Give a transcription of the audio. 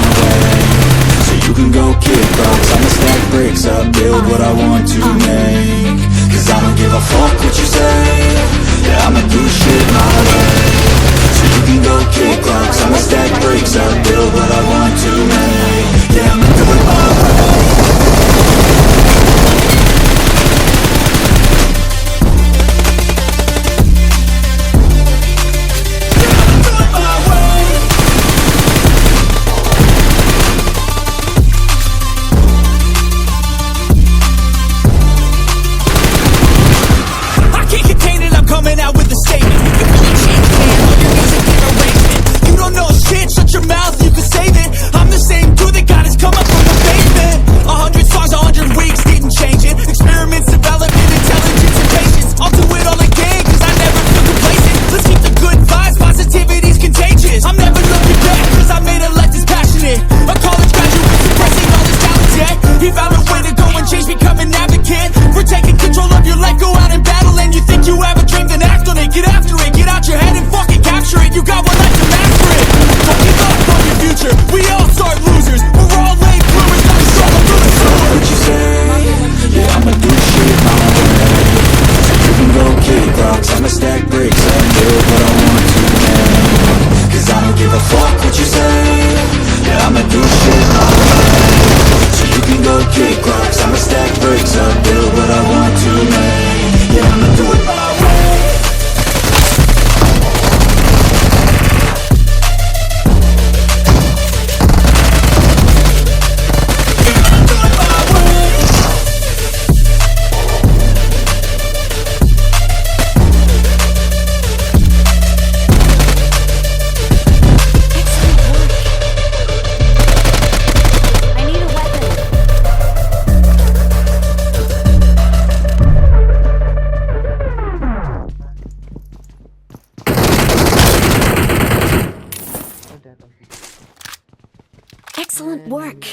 my way. So you can go kick rocks, I'ma stack bricks up, build what I want to make. Cause I don't give a fuck what you say, yeah, I'ma do shit my way. So you can go kick rocks, I'ma stack bricks up, build what I want to make. Yeah, I'ma do it my way. Excellent work.